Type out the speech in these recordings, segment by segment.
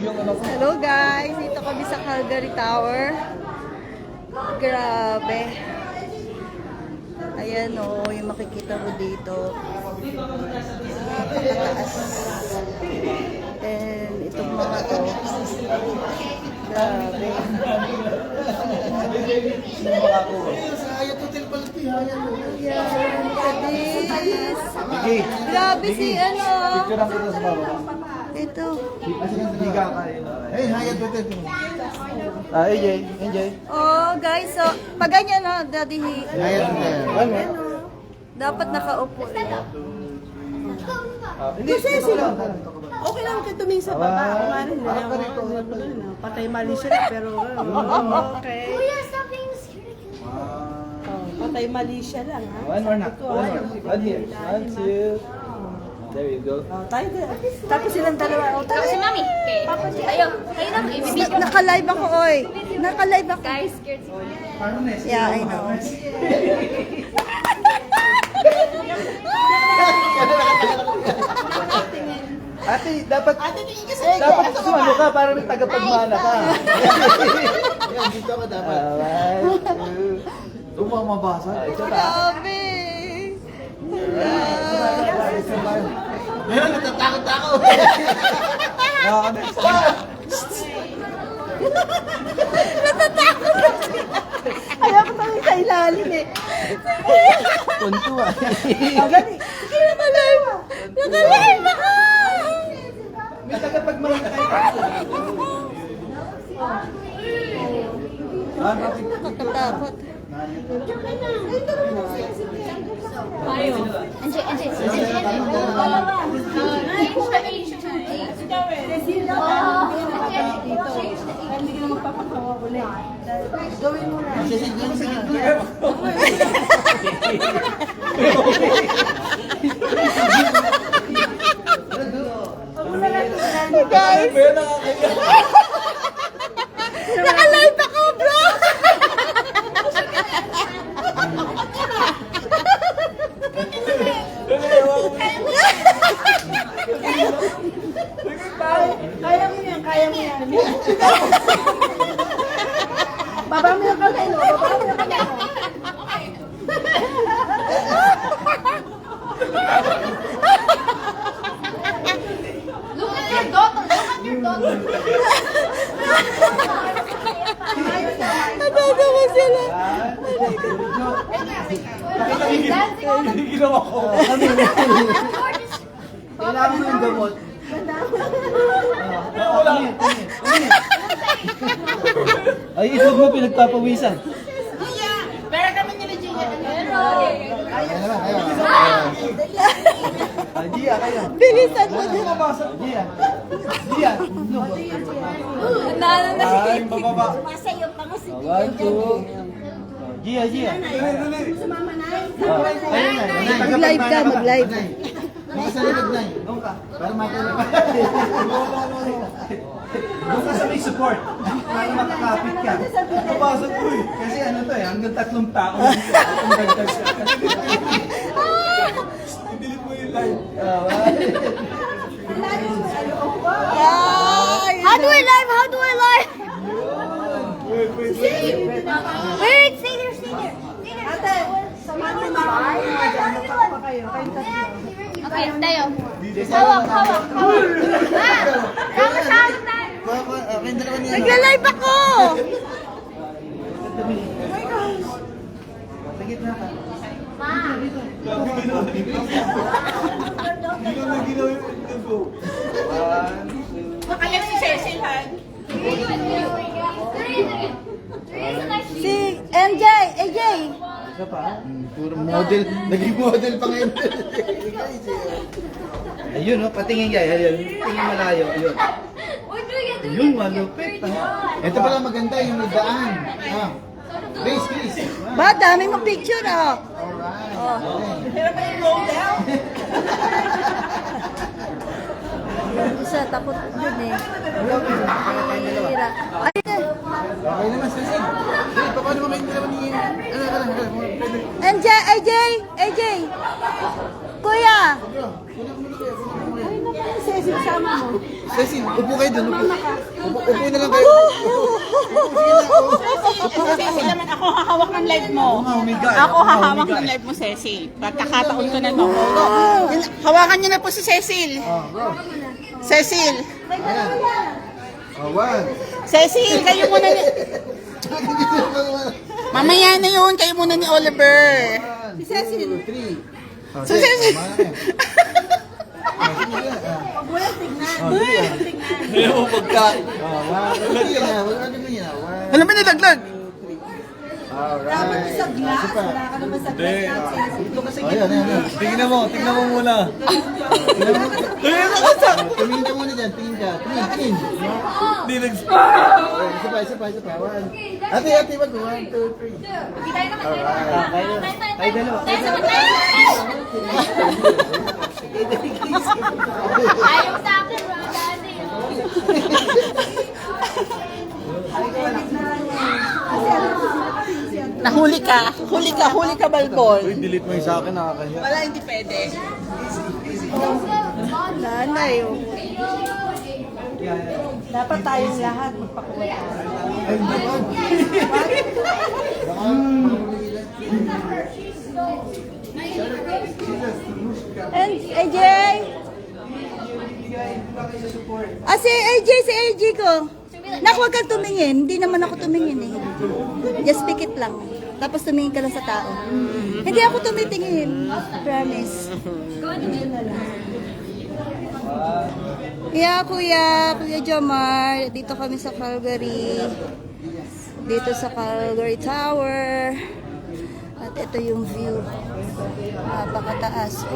Hello guys, dito kami sa Calgary Tower. Grabe. Ayan o, yung makikita mo dito. Napakataas. And itong mga to. Grabe. Ayan, kadis. Grabe si ano. Ito. Hey, hayat betul tu. AJ. Oh, guys, so pag ganyan no, daddy, Hayat betul. dapat nakaupo. Hindi sila. Okay lang kayo tumingin sa baba. Kumarin na. Patay mali sila pero okay. Patay mali siya lang ha. One more knock. One here. One, two. There you go. Tayo din. Tapos silang dalawa. Tapos si Mami. Okay. Kayo na, ibibidyo. Naka-live ako, oy. Naka-live ako. Guys, scared si Mami. Yeah, I know. Ate, dapat sumalo ka para may tagapagmana ka. Yan, dito ka dapat. Doon mo mabasa. Grabe. Meron, natatakot ako. Ayaw ko tayo sa ilalim eh. Punto ah. Naka-live. Naka-live ako. May tagapagmana kayo. Nakakatakot. Hindi ka na magpapakawa ulit. Gawin mo na. Guys. Naka-live ako, bro. Kaya mo yan, kaya mo yan. Baba mo yung kamay mo, baba mo yung kamay mo. Look at your daughter. Look at your daughter. Natatawa sila. Dancing on the Ginawa ko. Kailangan mo yung gamot. Ay, isog mo pinagpapawisan. Pero kami nila Gina. Gia, kaya. Bilisan mo Ano din. mabasa? Gia. Gia. Ay, bababa. Masayo pa mo si One, two. Gia. Mag-live ka, mag-live. Makasaligad na eh. Doon ka. Para matulog ka. Doon ka sa may support. Para makakapit ka. Napasok ko eh. Kasi ano to eh, hanggang 3 tao. Ang dagdag ka. Delete mo yung live. Ay, How do I live? How do I live? Wait. Wait, stay there, stay there. Ate, samahan mo na ako. Magpapa pa kayo. Kayong tatlo. Okay, tayo. Hawak. Hawak tayo. nagla-live ako. Sa gitna ka. Makaya si Cecil, ha? Si MJ, AJ. Isa pa? Puro model. Naging model pa ngayon. Ayun oh, patingin guys. Ayun. Tingin malayo. Ayun. Yun, malupit. Ito pala maganda yung nagdaan. Grace. Ba, dami mo picture ah. Isa, takot dun eh. Hira. Ay, Okay naman, Cecil. Hey, paano mo kayo dalawa ni... MJ, AJ. Kuya. Ay, naku, Cecil, sama mo. Cecil, upo kayo dun. Upo na lang kayo. Cecil naman, ako hahawak ng live mo. Ako hahawak ng live mo, Cecil. Pagkakataon ko na to. Hawakan niyo na po si Cecil. Cecil. Ayan. One. Cecil, kayo muna ni... Mamaya na yun, kayo muna ni Oliver. Si Cecil. 2, 3. So, Cecil. Ayaw mo pagkain. Ano ba nilaglag? Alright. Isa pa. Tingnan mo muna. Tumingin ka muna dyan. Tingin ka. Tingin. Hindi Isa pa. One. Ate, wag. 1, 2, 3. Ay, dalawa. Ayaw sa akin, bro. Daddy. Nahuli ka. Huli ka, Balbon. delete mo yung sa akin, nakakahiya. Wala, hindi pwede. Nanay, oh. Dapat tayong lahat magpakuha. Ay, wag. And AJ? Si AJ ko. Naku, huwag kang tumingin. Hindi naman ako tumingin eh. Just pikit lang. Tapos tumingin ka lang sa tao. Hindi ako tumitingin. Promise. Yeah, Kuya Jomar. Dito kami sa Calgary. Dito sa Calgary Tower. At ito yung view. Napakataas.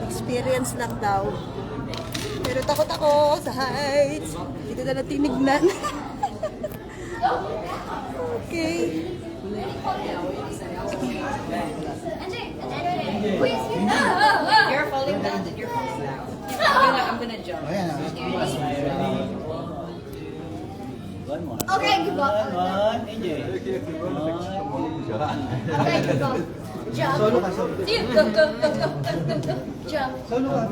Experience lang daw. Pero takot ako sa heights. Hindi ko na tinignan. Okay. You're falling down. You're falling down. I'm gonna jump. Ayan. Okay, give up. Okay, give up. Jump. Solo ka. Go. Jump. Solo ka.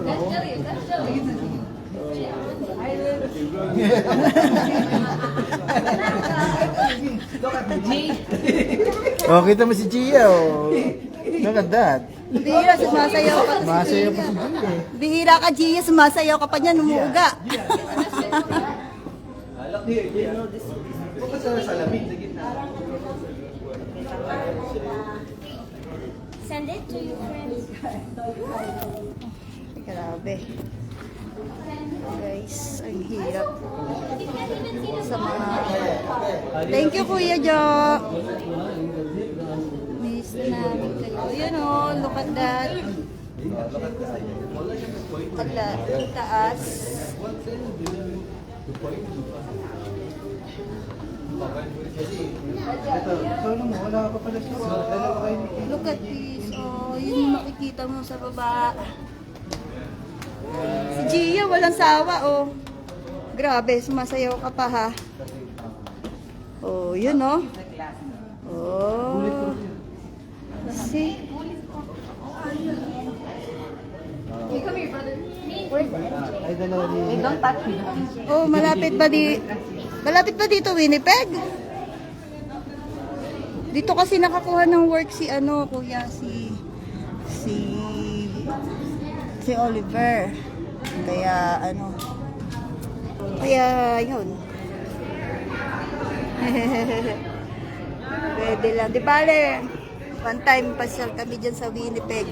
Oh, kita mo si Gia, oh. Look at that. Bihira, sumasayaw ka. Masayaw pa si Gia. Bihira ka, Gia. Sumasayaw ka pa niyan. Umuuga. Huwag ka sa salamin, sa gitna. Send it to your friends. Grabe. Guys, ang hirap. Sa mga... Thank you, Kuya Jo. Miss namin kayo. Yun o, look at that. Look at that. Taas. Solo mo, wala ka pa pala siya. Dalawa kayo ni Kim. Look at this. Oh, yun yung makikita mo sa baba. Si Gia, walang sawa, oh. Grabe, sumasayaw ka pa, ha? Oh, yun, oh. Oh. See? Hey, come here, brother. Ay, dalawa ni... Don't touch me. Oh, malapit ba dito, Winnipeg? Dito kasi nakakuha ng work si kuya, si Oliver. Kaya yun. Pwede lang. Di bale, one time pasyal kami dyan sa Winnipeg.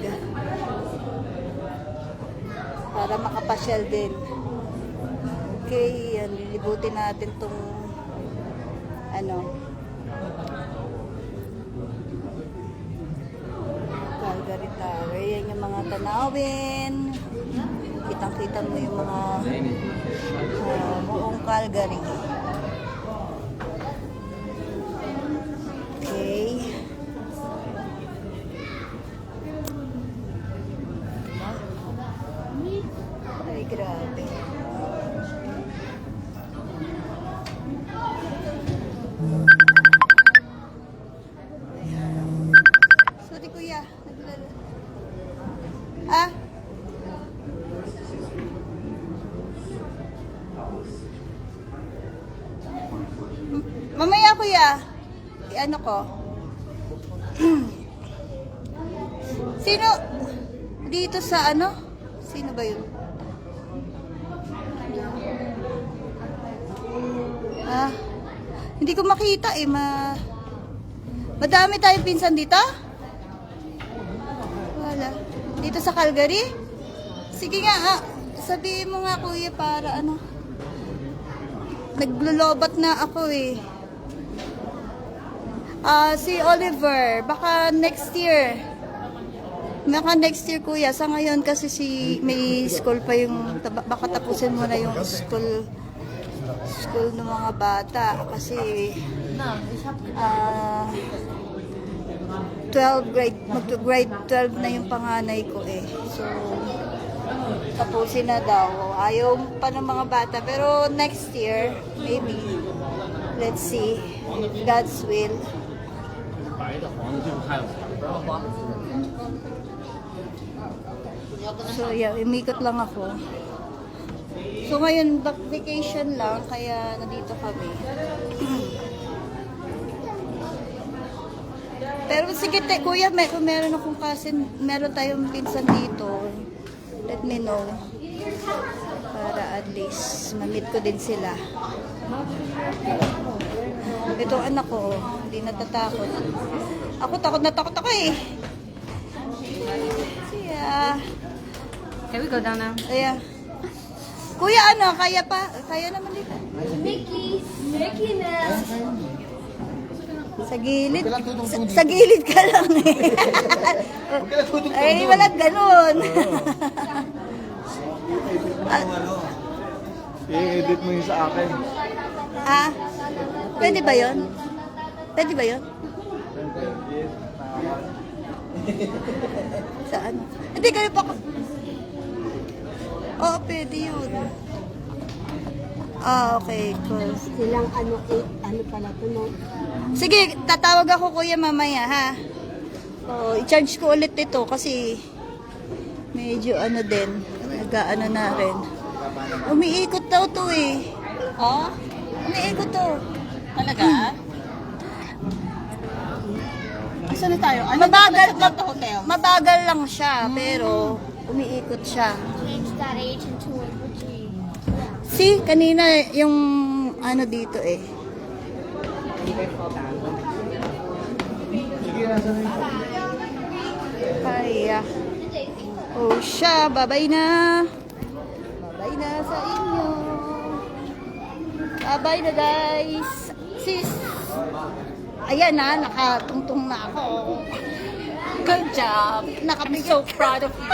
Para makapasyal din. Okay, yan, lilibutin natin tong Calgary Tower. Yan yung mga tanawin. Kitang-kita mo yung mga buong Calgary. Okay. Ay, grabe. Sorry, kuya. kuya. Ano ko? Sino? Dito sa ano? Sino ba yun? Ah, hindi ko makita eh. Madami tayong pinsan dito? Wala. Dito sa Calgary? Sige nga, sabihin mo nga kuya para ano. Naglolobat na ako eh. Si Oliver, baka next year. Baka next year kuya. Sa ngayon kasi may school pa yung, baka tapusin mo na yung school ng mga bata. Kasi 12 grade 12 na yung panganay ko eh. So, tapusin na daw. Ayaw pa ng mga bata. Pero next year, maybe. Let's see. God's will. So, yeah, umikot lang ako. So, ngayon, vacation lang, kaya nandito kami. Pero sige, kuya, kung meron akong cousin, meron tayong pinsan dito, let me know. Para at least, ma-meet ko din sila. Itong anak ko, hindi natatakot. Ako, takot na takot ako eh. Siya. Can we go down now? Ayan. Kuya, ano, kaya pa? Kaya naman dito. Mickey Mouse. Sa gilid. Huwag ka lang tutungtong dito. Sa gilid ka lang eh. Huwag ka lang tutungtong Ay, doon. walang ganun. I-edit mo yung sa akin. Ah, pwede ba yun? Pwede ba yun? Saan? Hindi, kayo pa ko. Oo, pwede yun. Ah, okay, cool. Silang ano pala ito, no? Sige, tatawag ako kuya mamaya, ha? Oh, i-charge ko ulit ito kasi medyo ano din, nag-ano na rin. Umiikot daw to eh. Oh, Umiikot to. talaga? Saan na tayo? Ano Mabagal, sa Toto Hotel? mabagal lang siya, pero umiikot siya. Change that H into a G. See, kanina yung ano dito eh. Kaya. Oh siya, babay na. Babay na sa inyo. Babay na guys. Sis. Ayan na, nakatungtong na ako. Good job. I'm so proud of you.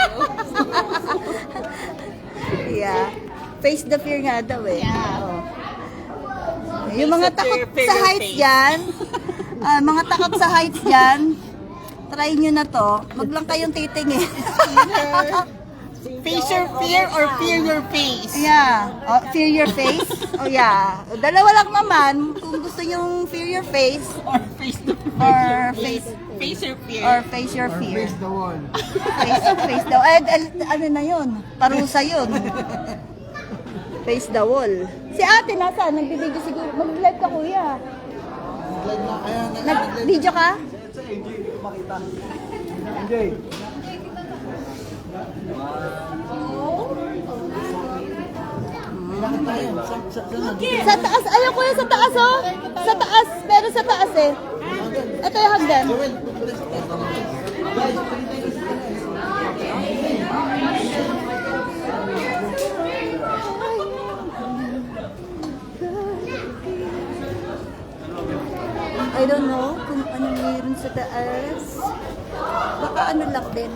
Yeah. Face the fear nga daw eh. Yeah. Oo. Yung mga Face the takot fear, fear sa your heights face. dyan, mga takot sa heights dyan, try nyo na to. Wag lang kayong titingin. Face your fear or fear your face? Yeah. Oh, fear your face? Oh yeah. Dalawa lang naman. Kung gusto nyo fear your face, Or face the or face, face your fear. or face your fear. Face the wall. Face daw. Ano na yun? Parusa yun. Face the wall. Si ate nasa? Nagbibideo siguro. Mag-live ka kuya. Live na kaya na. Nag-video ka? Okay. Sa taas. Ayaw ko sa taas oh. Sa taas. Pero sa taas eh. Ito yung hagdan. I don't know kung ano meron sa taas. Baka ano lang din.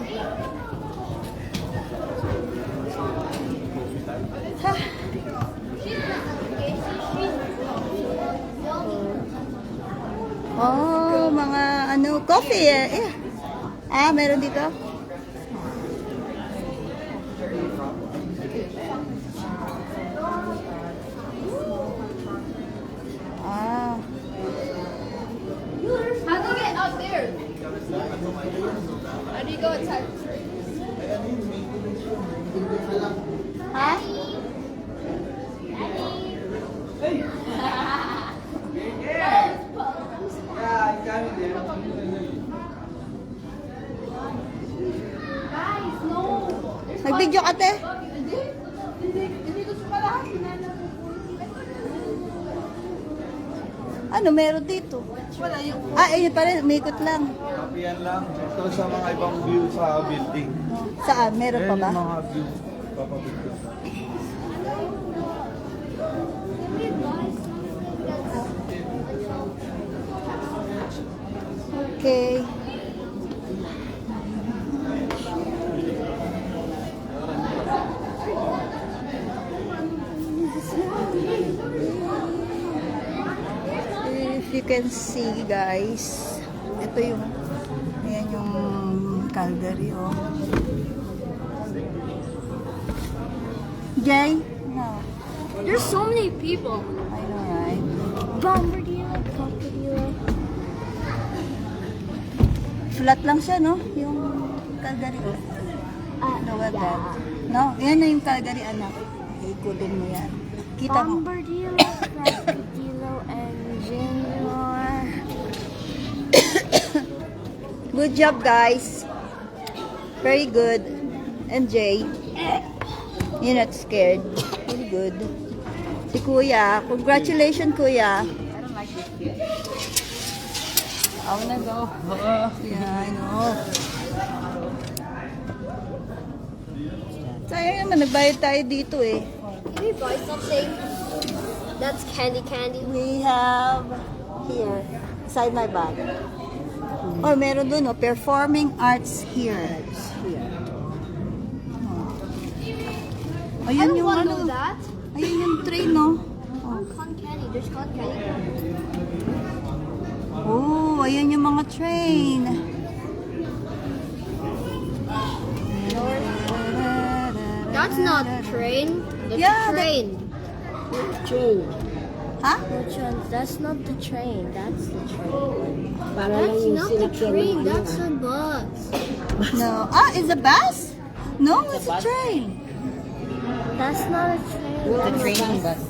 Ha? Oh, mga ano, coffee eh. Ah, meron dito? Ah. How do you get out there? How do you go inside? Ha? video ka, te? Ano meron dito? Ayun pa rin, umikot lang. Yan lang. Ito sa mga ibang view sa building. Saan? Meron pa Ayan ba? yung mga view. Papapicture. Okay. If you can see, guys, ito yung, ayan yung Calgary, oh. Jay? No. There's so many people. I know, right? Bombardier, Crocodile. Flat lang siya, no? Yung Calgary. Lower bed. No? Yan na yung Calgary, anak. Ikutin mo yan. Kita mo. Bombardier, Crocodile, and Junior. Good job, guys. Very good. And Jay, you're not scared. Very good. Si Kuya, congratulations, Kuya. I wanna go. Yeah, I know. Sayang naman, nagbayad tayo dito eh. Can we buy something? That's candy. We have here, inside my bag. Oh, meron dun, oh, performing arts here. Oh. I Ayun don't yung want to ano, know that. ayun yung train, no? Oh, cotton candy. There's cotton candy. Oh, ayun yung mga train. That's not train. That's Yeah, a train. Ha? That's not the train. That's the train. Para lang That's yung not the sinakyan train. ng That's a bus. No. Ah, it's a bus? No, it's a train. That's not a train. The training bus.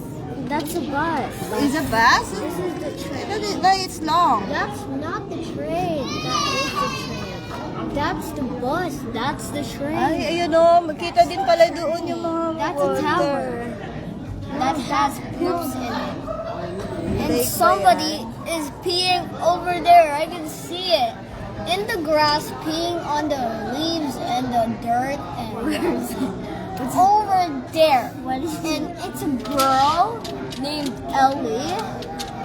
That's a bus. It's a bus? This is the train. That it's long. That's not the train. That is the train. That's the bus. That's the train. Ay, ayun o. Magkita din pala doon yung mga That's a worker. tower that has poops in it. And Big somebody is peeing over there. I can see it. In the grass, peeing on the leaves and the dirt and it's over there. And it's a girl named Ellie.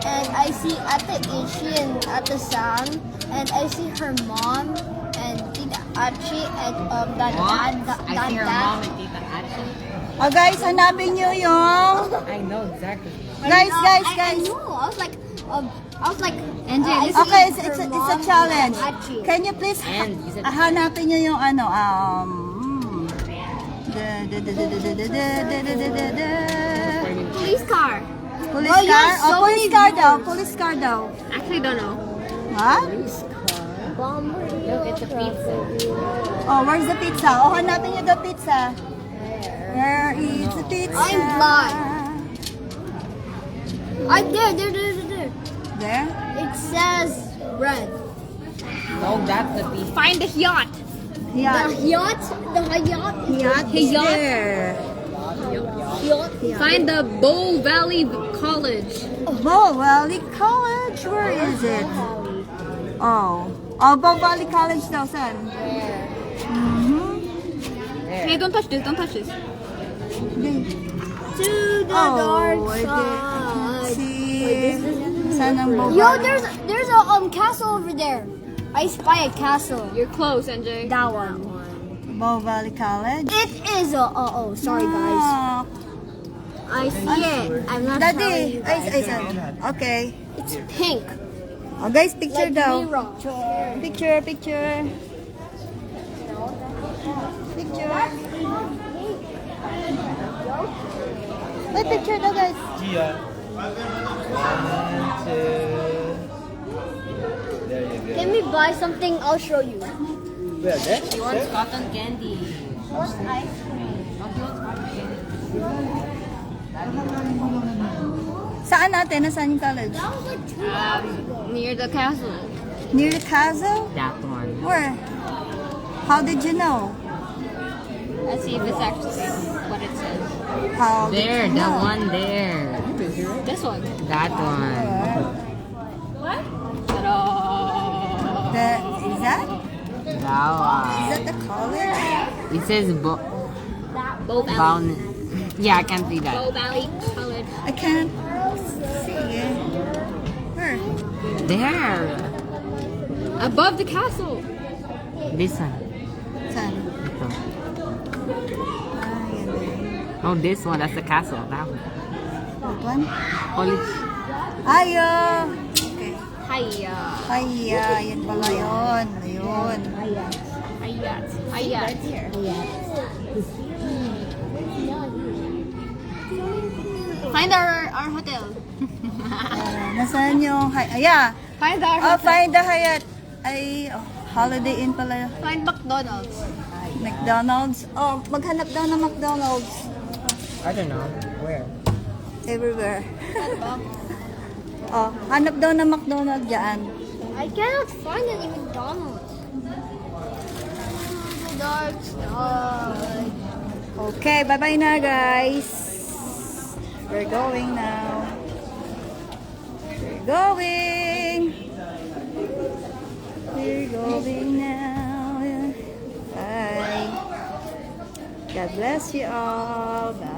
And I see Ate Ishi and Ate Sam. And I see her mom and Tita Achi and that dad. Tita Achi. Oh guys, hanapin nyo yung... I know exactly. Guys. I know. I was like, I see Okay, it's her a mom challenge. and Achi. Can you please And you said- hanapin nyo yung ano, Police car. Police Oh, you car? have so Oh, police many car views. daw. Police car daw. Actually, don't know. Ha? Bombardier. Look, it's a pizza. Oh, where's the pizza? Oh, hanapin nyo the pizza. Where is the pizza? I'm blind. There. There? It says red. No, that's the pizza. Find the yacht. Yeah. The yacht. Yacht is there. Yacht. Find the Bow Valley College. Bow Valley College. Where is it? Oh. Oh, Bow Valley College daw, saan? Hey, don't touch this. Don't touch this. To the dark Oh, I didn't side. see. Saan ang Bow Yo, Valley? there's a castle over there. I spy a castle. You're close, NJ. That one. Bow Valley College. It is a. Oh, sorry guys. Ah, I see it. I'm not Daddy. telling you Ay, guys. okay. It's pink. Oh, guys, picture Like daw. mirror. Picture. May picture daw, guys. Gia. 1, 2. There you go. Can we buy something? I'll show you. Where, there? She wants cotton candy. What's ice cream? Saan natin? Nasaan yung college? That was like 2 hours ago. Near the castle. Near the castle? That one. Where? How did you know? Let's see if it's actually what it says. How did There, you that know? one there. This one. That one. Ta-da! Is that the college? It says Bow Valley. Bound. Yeah, I can see Bow that. Valley College. I can't see it. Where? There. Above the castle. This one. Saan? Ito. Ah, yan. Oh, this one. That's the castle. That one. That one? College. Ayo! Okay. Hiya. Hiya, yan pala yun. Ayun. Hayat. Hayat. Find our hotel. Nasaan yung yeah. Find our Oh, hotel. find the Hyatt. Ay, Holiday Inn pala. Find McDonald's. McDonald's. Oh, maghanap daw ng McDonald's. I don't know. Where? Everywhere. Oh, hanap daw ng McDonald's dyan. I cannot find any McDonald's. The dark sky. Okay, bye-bye na guys. We're going now. We're going. We're going now. Bye. God bless you all. Bye.